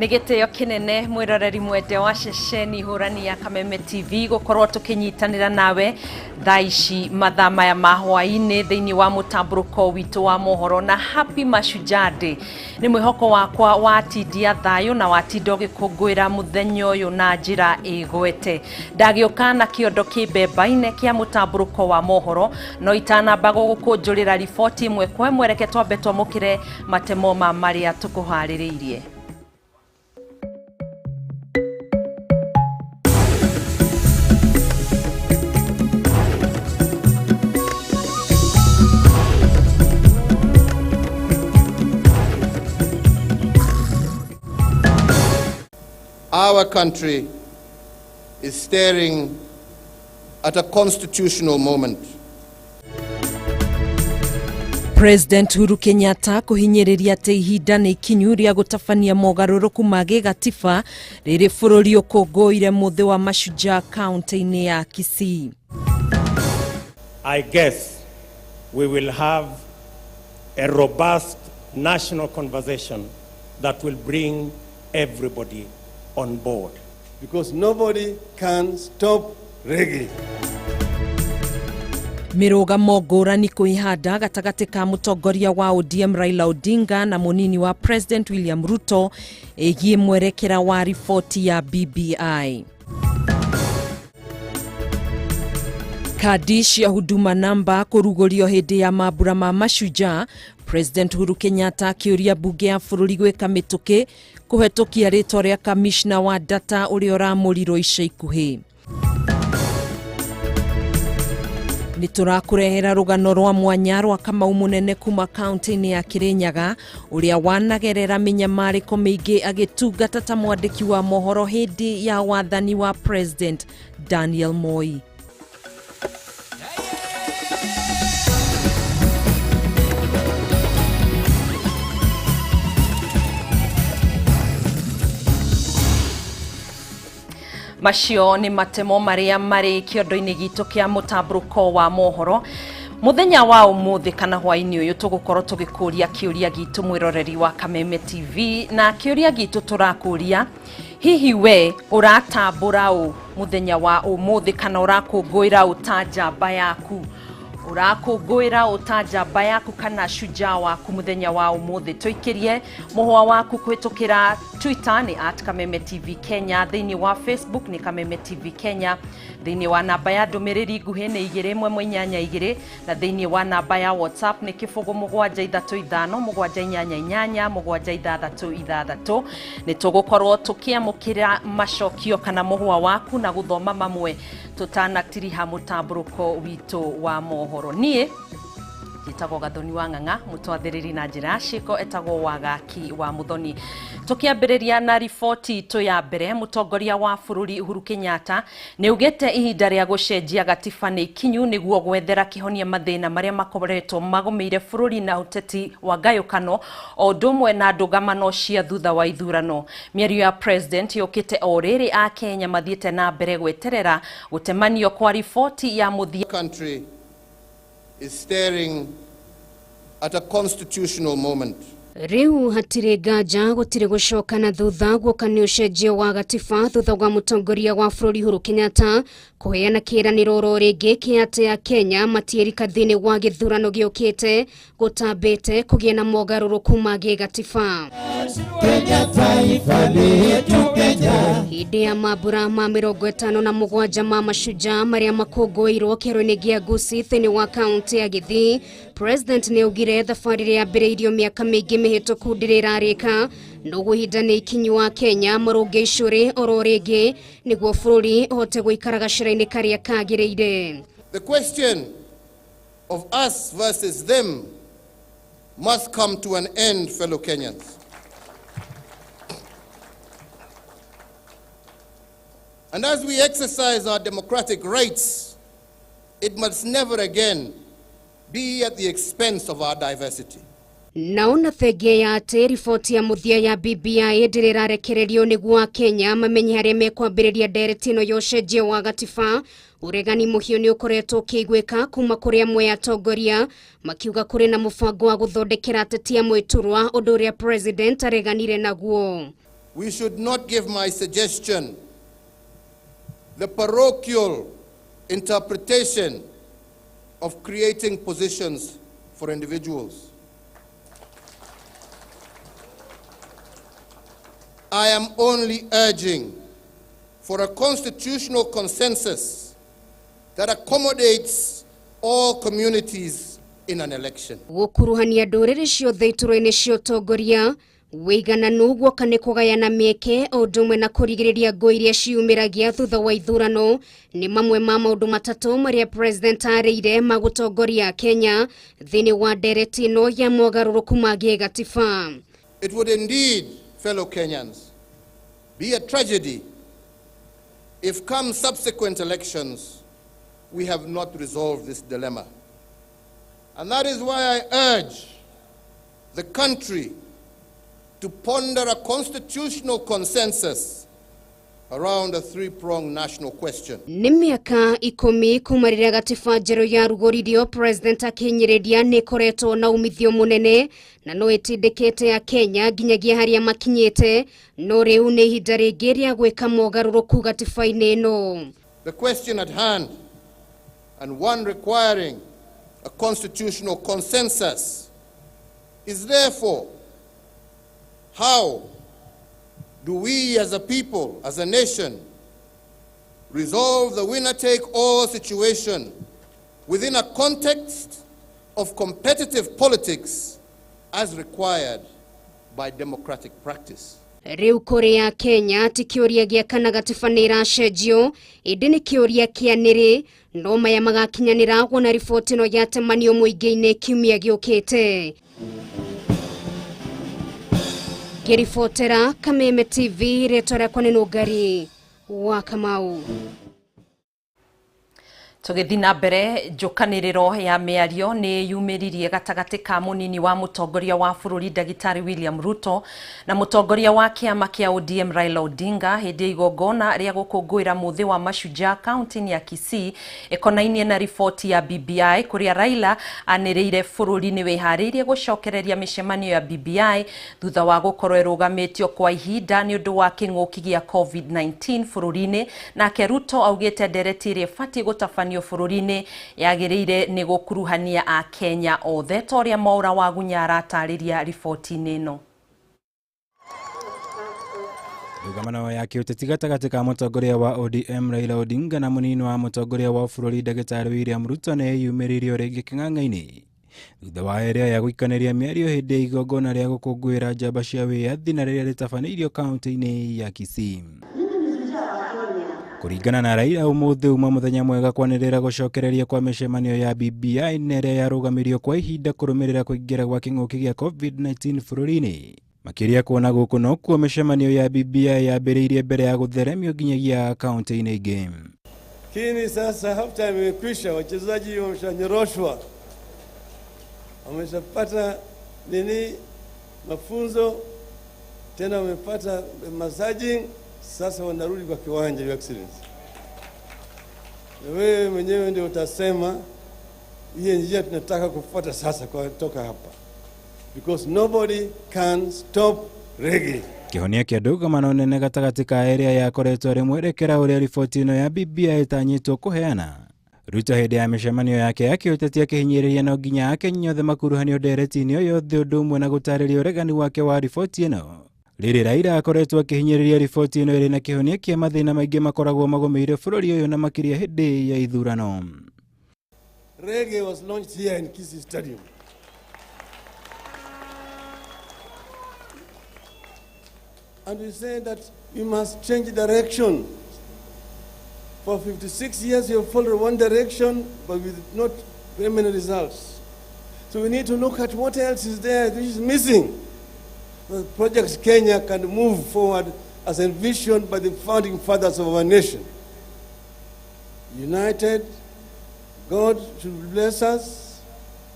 Nigiteo kinene mwiroreri mwende wa ceceni hurani ya Kameme TV gukorwo tukinyitanira nawe thaici mathaa maya ma hwaini thiini wa mutamburuko witu wa Mohoro na happy Mashujaa Day. Ni mwihoko wakwa watindia thayo na watinda gikungwira muthenya uyu na njira igwete. Ndagioka na kiondo kibembaine kia mutamburuko wa Mohoro no itanamba gukunjurira riboti imwe kwa imwe reke twambe twamukire matemo ma maria tukuhaririirie. Our country is staring at a constitutional moment. President Uhuru Kenyatta kuhinyiriria te ihinda ni ikinyu ria gutabania mogaruruku ma gatiba riri bururi ukongoire muthi wa Mashujaa county-ini ya Kisii. I guess we will have a robust national conversation that will bring everybody on board. Because nobody can stop reggae. Mirugamo ngurani kuihanda gatagati ka mutongoria wa ODM Raila Odinga na munini wa President William Ruto egie mwerekera wa ripoti ya BBI. Kadish ya huduma namba kurugorio hindi ya mabura ma Mashujaa. President Uhuru Kenyatta akiuria bunge ya bururi gwika mituki kuhetokia ritwa ria kamishna wa data uria uramuriro ica ikuhi. Niturakurehera rugano rwa mwanya rwa Kamau munene kuma county-ini ya Kirinyaga uria wanagerera minyamariko mingi agitungata ta mwandiki wa mohoro hindi ya wathani wa President Daniel Moi. Macio ni matemo maria mari kiondo-ini gitu kia mutamburuko wa Mohoro. Muthenya wa umuthi kana hwaini uyu tugukorwo tugikuria kiuria gitu mwiroreri wa Kameme TV na kiuria gitu turakuria hihi we uratambura u muthenya wa umuthi kana urakungwira utajamba yaku urakungwira utajamba yaku kana shujaa waku muthenya wa umuthi tuikirie muhwa waku kwitukira Twitter ni @Kameme TV Kenya, thiini wa Facebook ni Kameme TV Kenya, thiini wa namba ya ndumiriri nguhi ni 2122 na thiini wa namba ya WhatsApp ni 0735 ni tugukorwo tukiamukira macokio kana muhwa waku na guthoma mamwe tutanatiriha mutamburuko witu wa Mohoro. Nie jitagwo Gathoni wa ng'ang'a mutwathiriri na njira ciko etagwo wagaki wa muthoni. Tukiambiriria na riboti tu ya mbere, mutongoria wa bururi Uhuru Kenyatta ni ugete ihinda ria gucenjia gatiba ni ikinyu niguo gwethera kihonia mathina maria makoretwo magumeire bururi na uteti wa ngayukano o ndumwe na ndungamano cia thutha wa ithurano. Mĩario ya president yokite o riri a Kenya mathiete na mbere gweterera gutemanio kwa riboti ya muthia. Country is staring at a constitutional moment. Riu hatire gaja gutire gushoka na thutha gwokani ucenjio wa gatiba thutha wa mutongoria wa bururi Uhuru Kenyatta kuheana kiraniro ringi kiate ya Kenya matierika thini wa githurano giukite gutambite kugia na mogaruruku ma gatiba. Kenya taifa letu Kenya. Hindi ya mabura ma 57 ma Mashujaa maria makongoirwo kero-ini gia Gusii thini wa county ya Kisii. President ni ugire thabarire ya mbere miaka mingi mihituku ndirarika nugu hidane ikinyu wa Kenya marunge icuri oro ringi niguo bururi hote guikara gacira-ini karia kagireire. The question of us versus them must come to an end, fellow Kenyans. And as we exercise our democratic rights, it must never again be at the expense of our diversity. Naona thege ya ate riboti ya muthia ya BBI ndirirarekererio niguo Kenya mamenye haria mekwambiriria nderetino yocenjio wa gatiba. Uregani muhio ni ukoretwo kigweka kuma kuri amwe atongoria makiuga kuri na mubango wa guthondekera ateti amwe turwa undu uria president areganire naguo. we should not give my suggestion the parochial interpretation of creating positions for individuals. I am only urging for a constitutional consensus that accommodates all communities in an election. Gukuruhania ndũrĩrĩ ciothe iturwa-inĩ cia ũtongoria wĩigananu guoka nĩ kũgayana mĩeke o ũndũ ũmwe na kũrigĩrĩria ngũĩ iria ciumĩragia thutha wa ithurano nĩ mamwe ma maũndũ matatũ marĩa president arĩire ma gũtongoria Kenya thĩinĩ wa ndereti ĩno ya mogarũrũku ma gĩgatiba. It would indeed, fellow Kenyans, be a tragedy if come subsequent elections we have not resolved this dilemma. And that is why I urge the country to ponder a constitutional consensus around a three-pronged national question. Nĩ mĩaka 10 kuma rĩrĩa gatiba njerũ yarugũririo, president akĩnyĩrĩria nĩ ĩkoretwo na umithio mũnene na no ĩtindĩkĩte Kenya nginyagia harĩa makinyĩte, no rĩu nĩ ihinda rĩngĩ rĩa gwĩka mogarũrũku gatiba-inĩ ĩno. The question at hand, and one requiring a constitutional consensus, is therefore, how do we as a people, as a nation, resolve the winner-take-all situation within a context of competitive politics as required by democratic practice? Rĩu kũrĩa Kenya ti kĩũria gĩa kana gatiba nĩ ĩracenjio, ĩndĩ nĩ kĩũria kĩanĩrĩ, no maya magakinyanĩra kuona riboti ĩno yatemanio mũingĩ-inĩ kiumia gĩũkĩte. Ngĩribotera Kameme TV, rĩtwa rĩakwa nĩ Nũngari wa Kamau. Tũgĩthiĩ na mbere, njũkanĩrĩro ya mĩario nĩ yumĩririe gatagatĩ ka mũnini wa mũtongoria wa bũrũri Ndagĩtarĩ William Ruto na mũtongoria wa kĩama kĩa ODM Raila Odinga hĩndĩ ya igongona rĩa gũkũngũĩra mũthĩ wa Mashujaa kaunti-inĩ ya Kisii ĩkonainie na riboti ya BBI, kũrĩa Raila anĩrĩire bũrũri nĩ wĩharĩirie gũcokereria mĩcemanio ya BBI thutha wa gũkorwo ĩrũgamĩtio kwa ihinda nĩ ũndũ wa kĩng'ũki gĩa COVID-19 bũrũri-inĩ. Nake Ruto augĩte ndereti ĩrĩa ĩbatiĩ gũtabanio bũrũri-inĩ yagĩrĩire nĩ gũkuruhania a Kenya othe, ta ũrĩa Mwaura wa Gunya aratarĩria riboti-inĩ ĩno. Rũgamano ya kĩũteti gatagatĩ ka mũtongoria wa ODM Raila Odinga na mũnini wa mũtongoria wa bũrũri Ndagĩtarĩ William Ruto nĩ yumĩririo rĩngĩ kĩng'ang'a-inĩ thutha wa ĩrĩa ya gũikanĩria mĩario hĩndĩ ya igongona rĩa gũkũngũĩra njamba cia wĩyathi na rĩrĩa rĩtabanĩirio kaunti-inĩ ya Kisii. Kũringana na Raila, ũmũthĩ uma mũthenya mwega kwanĩrĩra gũcokereria kwa mĩcemanio ya BBI na ĩrĩa yarũgamirio kwa ihinda kũrũmĩrĩra kũingĩra gwa kĩng'ũki gĩa COVID-19 bũrũri-inĩ. Makĩria kuona gũkũ no kuo mĩcemanio ya BBI yambĩrĩirie mbere ya gũtheremio nginyagia kaunti-inĩ ingĩ. Lakini sasa halftime imekwisha, wachezaji wameshanyoroshwa, wameshapata mafunzo, tena wamepata massaging. Sasa wanarudi kwa kiwanja, Your Excellency. Wewe mwenyewe ndio utasema hii njia tunataka kufuata sasa kwa kutoka hapa, because nobody can stop reggae. Kĩhonia kĩa ndũgamano nene gatagatĩ ka ĩrĩa yakoretwo rĩ mwerekera ũrĩa riboti ĩno ya BBI ĩtanyĩtwo kũheana. Ruto hĩndĩ ya mĩcemanio yake ya kĩũteti akĩhinyĩrĩria no nginya Akenya othe makuruhanio ndereti-inĩ ĩyo yothe ũndũ ũmwe na gũtarĩria ũregani wake wa riboti ĩno. Rĩrĩ Raila akoretwo akĩhinyĩrĩria riboti ĩno ĩrĩ na kĩhonia kĩa mathĩna maingĩ makoragwo magũmĩire bũrũri ũyũ na makĩria hĩndĩ ya ithurano. Reggae was launched here in Kisii Stadium. And we said that we must change direction. For 56 years you have followed one direction, but with not very many results. So we need to look at what else is there which is missing. The projects Kenya can move forward as envisioned by the founding fathers of our nation. United, God should bless us.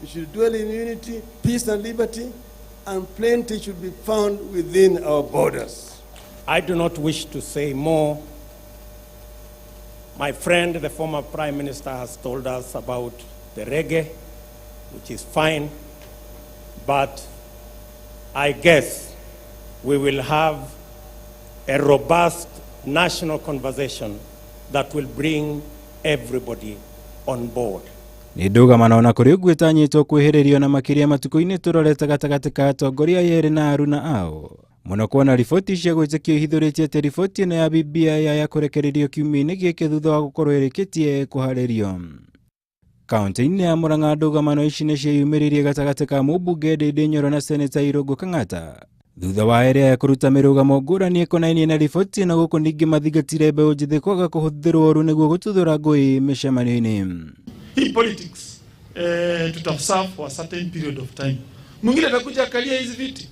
We should dwell in unity, peace and liberty, and plenty should be found within our borders. I do not wish to say more. My friend, the former Prime Minister, has told us about the reggae, which is fine, but I guess we will have a robust national conversation that will bring everybody on board. Ni ndugamano na kuri gwitanyitwo kwihiririo na makiria matuko-ini turorete gatagati ka atongoria yeri na aruna ao muno kuona riboti cia gwitikio ihithuritie ati riboti ino ya BBI ya kurekererio kiumia-ini giki thutha wa gukorwo irikitie kuharirio. Kaunti-ini ya Murang'a ndugamano ici ni cieyumiririe gatagati ka mubunge Ndindi Nyoro na seneta Irungu Kang'ata thutha wa area ya kuruta mirugamo ngurani ikonainie na riboti ino guku ningi mathigatire mbeũ njithi kwaga kuhuthirwo ru niguo gututhura ngui micemanio-ini. Hii politics tutaserve for a certain period of time. Mwingine atakuja akalia hizi viti.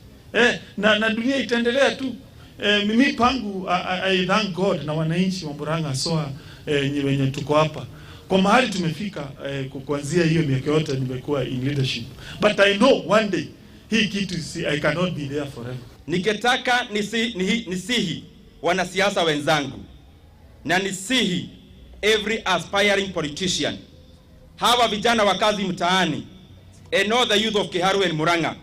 Na dunia itaendelea tu. Mimi pangu I thank God na wananchi wa Murang'a soa wenye tuko hapa. Kwa mahali tumefika kuanzia hiyo miaka yote nimekuwa in leadership. But I know one day hii kitu I cannot be there forever. Nikitaka nisihi wanasiasa wenzangu na nisihi every aspiring politician, hawa vijana wa kazi mtaani, and all the youth of Kiharu and Murang'a,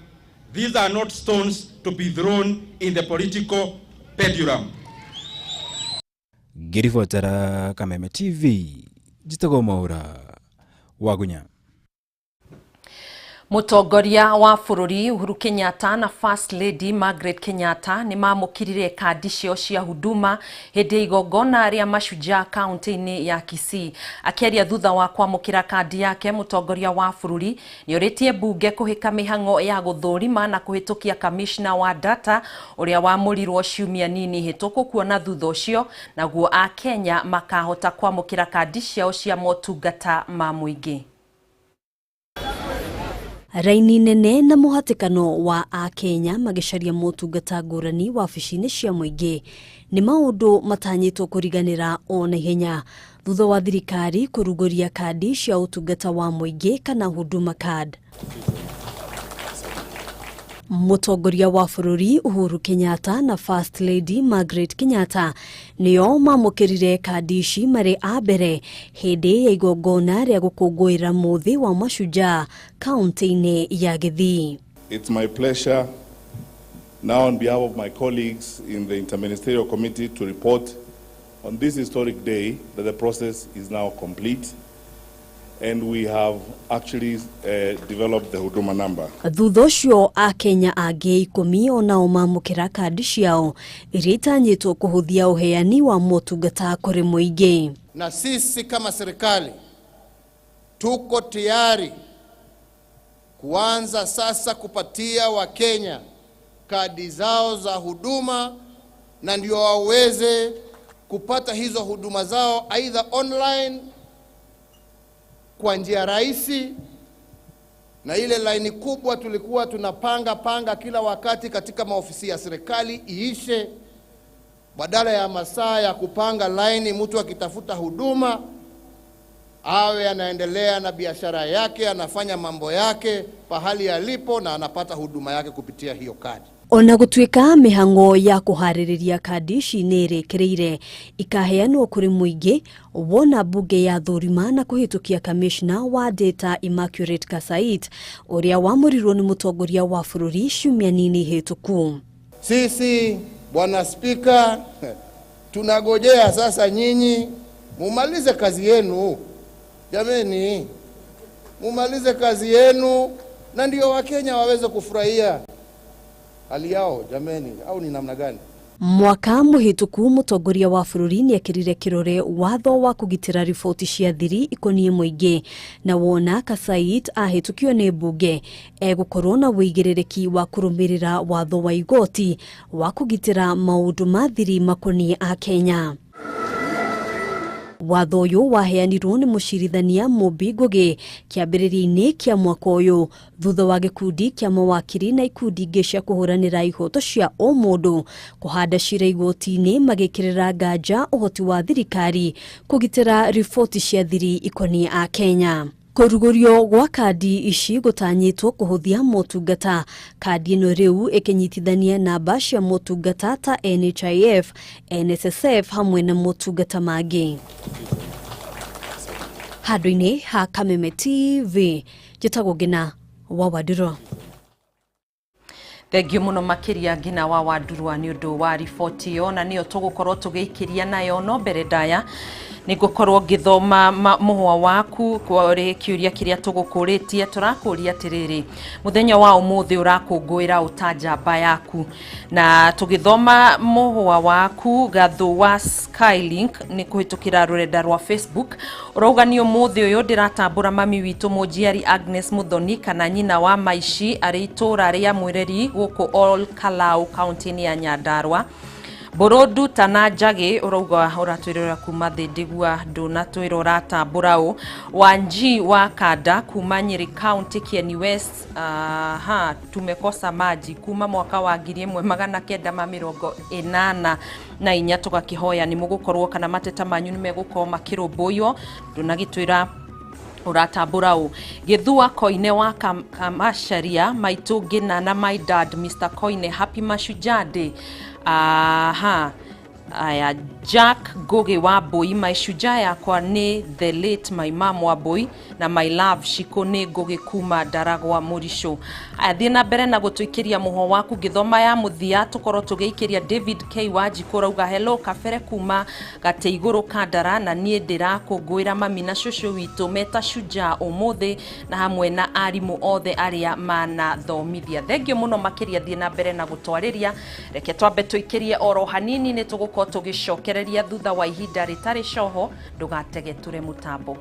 these are not stones to be thrown in the political pendulum. Girifotera Kameme TV, jitago Mohoro, Wagunya. Mutongoria wa bururi Uhuru Kenyatta na First Lady Margaret Kenyatta ni mamukirire kandi cio cia huduma hindi igongona ria Mashujaa kaunti-ini ya Kisii. Akiaria thutha wa kwamukira kandi yake, mutongoria wa bururi ni uritie bunge kuhika mihango ya guthurima na kuhitukia commissioner wa data uria wamurirwo ciumia nini hituku kuona thutha ucio naguo a Kenya makahota kwamukira kandi ciao cia motungata ma muingi. Raini nene na muhatikano wa a Kenya magisharia motungata ngurani wabici-ini cia muingi ni maundu matanyitwo kuriganira ona ihenya thutha wa thirikari kuruguria kandi cia utungata wa muingi kana huduma card. Mutongoria wa bururi Uhuru Kenyatta na First Lady Margaret Kenyatta nio mamukirire kandi ici mari a mbere hindi ya igongona ria gukungwira muthi wa Mashujaa kaunti-ini ya Kisii. It's my pleasure now on behalf of my colleagues in the Interministerial Committee to report on this historic day that the process is now complete. And we have actually developed the huduma number. Thutha ucio a Kenya angi 10 onao mamukira kandi ciao iria itanyitwo kuhuthia uheani wa motungata kuri muingi. Na sisi kama serikali tuko tayari kuanza sasa kupatia Wakenya kadi zao za huduma na ndio waweze kupata hizo huduma zao either online kwa njia rahisi, na ile laini kubwa tulikuwa tunapanga kila wakati katika maofisi ya serikali iishe, badala ya masaa ya kupanga laini mtu akitafuta huduma awe anaendelea na biashara yake, anafanya mambo yake pahali alipo na anapata huduma yake kupitia hiyo kadi. Ona gutwika mihango ya kuhaririria kandi ici nirikireire ikaheanwo kuri muingi wona bunge ya thurima na kuhitukia commissioner wa data Immaculate Kasait uria wamurirwo ni mutongoria wa bururi ciumia nini hituku. Sisi Bwana Spika, tunagojea sasa nyinyi mumalize kazi yenu. Jameni, mumalize kazi yenu na ndio Wakenya waweze kufurahia hali yao. Jameni, au ni namna gani? Mwaka muhituku mutongoria wa bururi ni ekirire kirore watho wa kugitira riboti cia thiri ikonie muingi na wona Kasait ahitukio ni bunge egukorwo na wigiririki wa kurumirira watho wa igoti wa kugitira maundu ma thiri makonie a Kenya. Watho uyu waheanirwo ni mucirithania Mumbi Ngugi kiambiriria-ini kia mwaka uyu thutha wa gikundi kia mawakiri na ikundi ingi cia kuhuranira ihoto cia o mundu kuhanda cira igoti-ini magikirira nganja uhoti wa thirikari kugitira riboti cia thiri ikonie a Kenya. Kurugurio gwa kandi ici gutanyitwo kuhuthia motungata. Kandi ino riu ikinyitithania namba cia motungata ta NHIF, NSSF hamwe na motungata mangi. Handũ-inĩ ha Kameme TV, njĩtagwo Ngina wa Wadiro. Thengio muno makiria ngina wa Wandurwa ni undu wa riboti yo na niyo tugukorwo tugiikiria nayo no mbere ndaya nigukorwo ngithoma muhwa waku kuri kiuria kiria tugukuritie turakuria tiriri muthenya wa umuthi urakungwira utajamba yaku na tugithoma muhwa waku Gathu wa Skylink ni kuhitukira rurenda rwa Facebook urauga ni umuthi uyu ndiratambura mami witu mujiari Agnes Muthoni kana nyina wa Maishi ari itura ria Mwireri guku All Kalau county ni ya Nyandarua Borodu tana jage urauga uratwirira kuma thindigua nduna twira uratambura u Wanji wa Kada kuma Nyeri county Kieni West tumekosa maji kuma mwaka wa 1980 na inya tugakihoya ni mugukorwo kana mateta manyu ni megukorwo makirumbuyo nduna gitwira uratambura u Githua Koine wa Kamasharia maitu ngina na my dad Mr Koine happy Mashujaa Day. Aya Jack Goge wa Boy my shujaa yakwa ni the late my mom wa Boy na my love Shikone Goge kuma Daragwa Murisho athina mbere na gutwikiria muho waku githoma ya muthia tukoro tugiikiria David K Wajikura uga hello kafere kuma Gateiguru Kandara na nie ndirakungwira mami na shushu witu meta shujaa umuthi na hamwe na arimu othe aria mana thomithia thengio muno makiria thina mbere na gutwariria reke twambe twikirie oro hanini ni tuguko tugicokereria thutha wa ihinda ritari coho ndugatege ture mutambo.